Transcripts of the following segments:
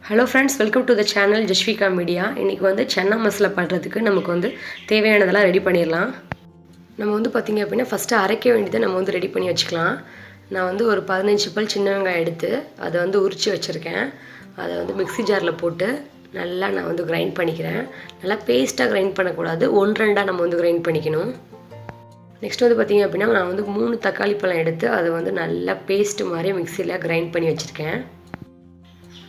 Hello friends, welcome to the channel Jasvika media. இன்னைக்கு வந்து channa masala பண்றதுக்கு நமக்கு வந்து தேவையானதெல்லாம் ரெடி பண்ணிரலாம். நம்ம வந்து பாத்தீங்க அப்படினா ஃபர்ஸ்ட் அரைக்க வேண்டியதை நம்ம வந்து ரெடி பண்ணி வச்சுக்கலாம். நான் வந்து ஒரு 15 பல் சின்ன வெங்காயம் எடுத்து அதை வந்து உரிச்சு வச்சிருக்கேன். அதை வந்து மிக்ஸி ஜார்ல போட்டு நல்லா நான் வந்து கிரைண்ட் பண்ணிக்கிறேன். நல்லா பேஸ்டா கிரைண்ட் பண்ண கூடாது. 1-2 நம்ம வந்து கிரைண்ட் பண்ணிக்கணும். நெக்ஸ்ட் வந்து பாத்தீங்க அப்படினா நான் வந்து 3 தக்காளி பழம் எடுத்து அதை வந்து நல்லா பேஸ்ட் மாதிரி மிக்ஸில கிரைண்ட் பண்ணி வச்சிருக்கேன்.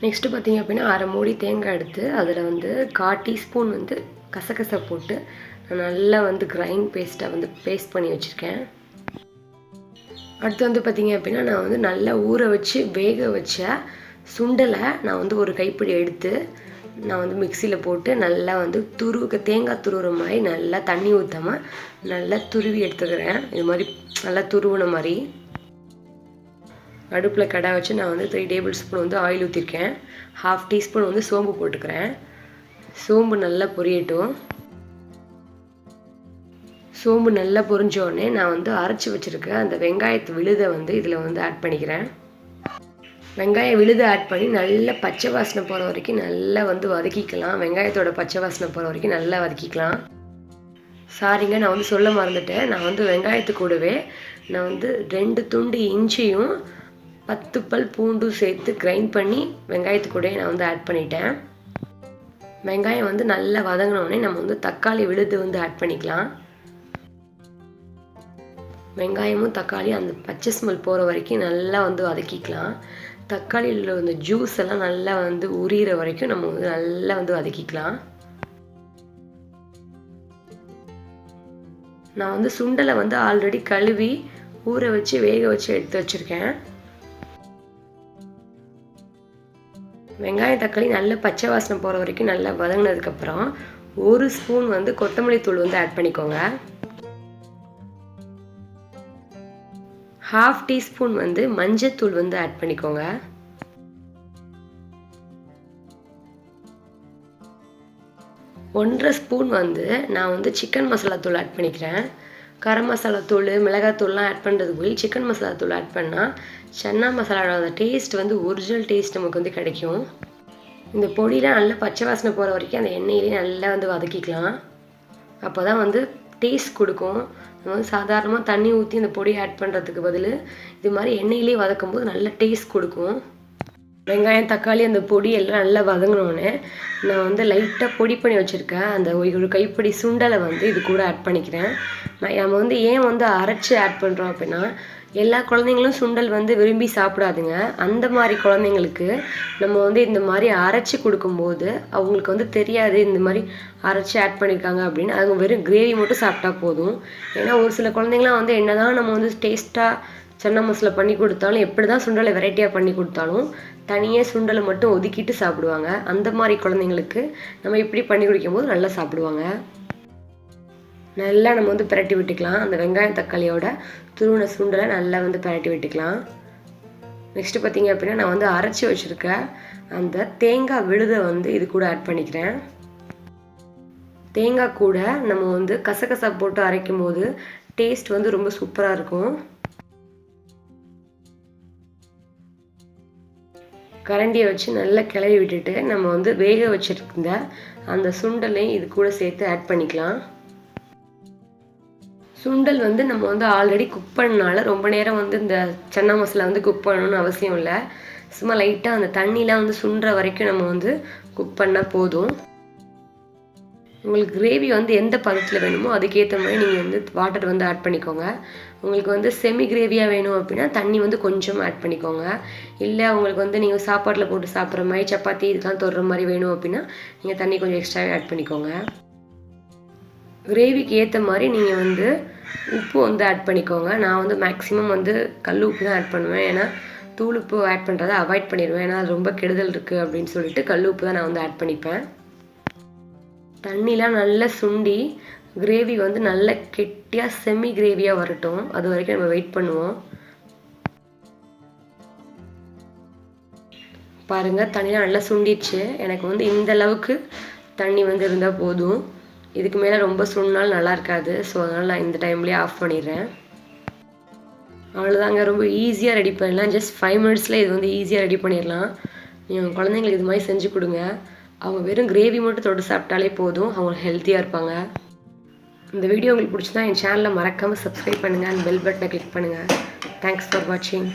நெக்ஸ்ட் பார்த்தீங்க அப்படின்னா அரை மூடி தேங்காய் எடுத்து அதில் வந்து 1/4 டீஸ்பூன் வந்து கசகசை போட்டு நல்லா வந்து கிரைண்ட் பேஸ்ட் பண்ணி வச்சுருக்கேன். அடுத்து வந்து பார்த்தீங்க அப்படின்னா நான் வந்து நல்லா ஊற வச்சு வேக வச்ச சுண்டலை நான் வந்து ஒரு கைப்பிடி எடுத்து நான் வந்து மிக்சியில் போட்டு நல்லா வந்து தேங்காய் துருவுற மாதிரி நல்லா தண்ணி ஊற்றாமல் நல்லா துருவி எடுத்துக்கிறேன். இது மாதிரி நல்லா துருவின மாதிரி அடுப்பில் கடாய் வச்சு நான் வந்து 3 டேபிள் ஸ்பூன் வந்து ஆயில் ஊற்றிருக்கேன். 1/2 டீஸ்பூன் வந்து சோம்பு போட்டுக்கிறேன். சோம்பு நல்லா பொரியட்டும். சோம்பு நல்லா பொரிஞ்ச உடனே நான் வந்து அரைச்சி வச்சுருக்க அந்த வெங்காயத்து விழுதை வந்து இதில் வந்து ஆட் பண்ணிக்கிறேன். வெங்காய விழுதை ஆட் பண்ணி நல்லா பச்சை வாசனை போகிற வரைக்கும் நல்லா வந்து வதக்கிக்கலாம். வெங்காயத்தோட பச்சை வாசனை போகிற வரைக்கும் நல்லா வதக்கிக்கலாம். சாரிங்க, நான் வந்து சொல்ல மறந்துட்டேன். நான் வந்து வெங்காயத்து கூடவே நான் வந்து 2 துண்டு இஞ்சியும் 10 பல் பூண்டும் சேர்த்து கிரைண்ட் பண்ணி வெங்காயத்து கூட நான் வந்து ஆட் பண்ணிட்டேன். வெங்காயம் வந்து நல்லா வதங்கினோடனே நம்ம வந்து தக்காளி விழுது வந்து ஆட் பண்ணிக்கலாம். வெங்காயமும் தக்காளி அந்த பச்சை ஸ்மெல் போகிற வரைக்கும் நல்லா வந்து வதக்கிக்கலாம். தக்காளியில் வந்து ஜூஸ் எல்லாம் நல்லா வந்து உரிகிற வரைக்கும் நம்ம வந்து நல்லா வந்து வதக்கிக்கலாம். நான் வந்து சுண்டலை வந்து ஆல்ரெடி கழுவி ஊற வச்சு வேக வச்சு எடுத்து வச்சுருக்கேன். வெங்காயம் தக்காளி நல்ல பச்சை வாசனை போகிற வரைக்கும் நல்லா வதங்கினதுக்கப்புறம் 1 ஸ்பூன் வந்து கொத்தமல்லி தூள் வந்து ஆட் பண்ணிக்கோங்க. 1/2 டீஸ்பூன் வந்து மஞ்சத்தூள் வந்து ஆட் பண்ணிக்கோங்க. 1/2 ஸ்பூன் வந்து நான் வந்து சிக்கன் மசாலா தூள் ஆட் பண்ணிக்கிறேன். கரம் மசாலா தூள், மிளகாய் தூள்லாம் ஆட் பண்ணுறதுக்கு போய் சிக்கன் மசாலா தூள் ஆட் பண்ணால் சன்னா மசாலாவோட டேஸ்ட் வந்து ஒரிஜினல் டேஸ்ட் நமக்கு வந்து கிடைக்கும். இந்த பொடியெலாம் நல்லா பச்சை வாசனை போகிற வரைக்கும் அந்த எண்ணெயிலே நல்லா வந்து வதக்கிக்கலாம். அப்போ தான் வந்து டேஸ்ட் கொடுக்கும். நம்ம வந்து சாதாரணமாக தண்ணி ஊற்றி இந்த பொடியை ஆட் பண்ணுறதுக்கு பதில் இது மாதிரி எண்ணெயிலே வதக்கும் போது நல்ல டேஸ்ட் கொடுக்கும். வெங்காயம் தக்காளி அந்த பொடி எல்லாம் நல்லா வதங்கினோடனே நான் வந்து லைட்டாக பொடி பண்ணி வச்சுருக்கேன் அந்த ஒரு கைப்பிடி சுண்டலை வந்து இது கூட ஆட் பண்ணிக்கிறேன். நம்ம வந்து ஏன் வந்து அரைச்சி ஆட் பண்ணுறோம் அப்படின்னா எல்லா குழந்தைங்களும் சுண்டல் வந்து விரும்பி சாப்பிடாதுங்க. அந்த மாதிரி குழந்தைங்களுக்கு நம்ம வந்து இந்த மாதிரி அரைச்சி கொடுக்கும்போது அவங்களுக்கு வந்து தெரியாது இந்த மாதிரி அரைச்சி ஆட் பண்ணியிருக்காங்க அப்படின்னு. அவங்க வெறும் கிரேவி மட்டும் சாப்பிட்டா போதும். ஏன்னா ஒரு சில குழந்தைங்களாம் வந்து என்ன தான் நம்ம வந்து டேஸ்ட்டாக சன்னா மசாலா பண்ணி கொடுத்தாலும் எப்படி தான் சுண்டலை வெரைட்டியாக பண்ணி கொடுத்தாலும் தனியாக சுண்டலை மட்டும் ஒதுக்கிட்டு சாப்பிடுவாங்க. அந்த மாதிரி குழந்தைங்களுக்கு நம்ம இப்படி பண்ணி குடிக்கும்போது நல்லா சாப்பிடுவாங்க. நல்லா நம்ம வந்து பிரட்டி விட்டுக்கலாம். அந்த வெங்காயம் தக்காளியோட துருவின சுண்டலை நல்லா வந்து பிரட்டி விட்டுக்கலாம். நெக்ஸ்ட்டு பார்த்தீங்க அப்படின்னா நான் வந்து அரைச்சி வச்சுருக்க அந்த தேங்காய் விழுதை வந்து இது கூட ஆட் பண்ணிக்கிறேன். தேங்காய் கூட நம்ம வந்து கசகசா போட்டு அரைக்கும் போது டேஸ்ட் வந்து ரொம்ப சூப்பராக இருக்கும். கரண்டியை வச்சு நல்லா கிளறி விட்டுட்டு நம்ம வந்து வேக வச்சுருந்த அந்த சுண்டலையும் இது கூட சேர்த்து ஆட் பண்ணிக்கலாம். சுண்டல் வந்து நம்ம வந்து ஆல்ரெடி குக் பண்ணனால ரொம்ப நேரம் வந்து இந்த சன்னா மசாலா வந்து குக் பண்ணணும்னு அவசியம் இல்லை. சும்மா லைட்டாக அந்த தண்ணிலாம் வந்து சுண்டுற வரைக்கும் நம்ம வந்து குக் பண்ணால் போதும். உங்களுக்கு கிரேவி வந்து எந்த பதத்தில் வேணுமோ அதுக்கேற்ற மாதிரி நீங்கள் வந்து வாட்டர் வந்து ஆட் பண்ணிக்கோங்க. உங்களுக்கு வந்து செமி கிரேவியாக வேணும் அப்படின்னா தண்ணி வந்து கொஞ்சம் ஆட் பண்ணிக்கோங்க. இல்லை உங்களுக்கு வந்து நீங்கள் சாப்பாட்டில் போட்டு சாப்பிட்ற மாதிரி சப்பாத்தி இதெல்லாம் தொடுற மாதிரி வேணும் அப்படின்னா நீங்கள் தண்ணி கொஞ்சம் எக்ஸ்ட்ராவே ஆட் பண்ணிக்கோங்க. கிரேவிக்கு ஏற்ற மாதிரி நீங்கள் வந்து உப்பு வந்து ஆட் பண்ணிக்கோங்க. நான் வந்து மேக்ஸிமம் வந்து கல் உப்பு தான் ஆட் பண்ணுவேன். ஏன்னா தூள் உப்பு ஆட் பண்ணுறதை அவாய்ட் பண்ணிடுவேன். ஏன்னா அது ரொம்ப கெடுதல் இருக்குது அப்படின்னு சொல்லிட்டு கல் உப்பு தான் நான் வந்து ஆட் பண்ணிப்பேன். தண்ணிலாம் நல்லா சுண்டி கிரேவி வந்து நல்ல கெட்டியாக செமி கிரேவியாக வரட்டும். அது வரைக்கும் நம்ம வெயிட் பண்ணுவோம். பாருங்கள், தண்ணிலாம் நல்லா சுண்டிடுச்சு. எனக்கு வந்து இந்த அளவுக்கு தண்ணி வந்து இருந்தால் போதும். இதுக்கு மேலே ரொம்ப சுண்டினாலும் நல்லா இருக்காது. ஸோ அதனால் நான் இந்த டைம்லேயே ஆஃப் பண்ணிடுறேன். அவ்வளோதாங்க, ரொம்ப ஈஸியாக ரெடி பண்ணிடலாம். ஜஸ்ட் 5 மினிட்ஸில் இது வந்து ஈஸியாக ரெடி பண்ணிடலாம். நீங்கள் குழந்தைங்களுக்கு இது மாதிரி செஞ்சு கொடுங்க. அவங்க வெறும் கிரேவி மட்டும் தொட்டு சாப்பிட்டாலே போதும், அவங்க ஹெல்த்தியாக இருப்பாங்க. இந்த வீடியோ உங்களுக்கு பிடிச்சிருந்தா என் சேனலை மறக்காமல் சப்ஸ்கிரைப் பண்ணுங்கள் அண்ட் பெல் பட்டனை கிளிக் பண்ணுங்கள். தேங்க்ஸ் ஃபார் வாட்சிங்.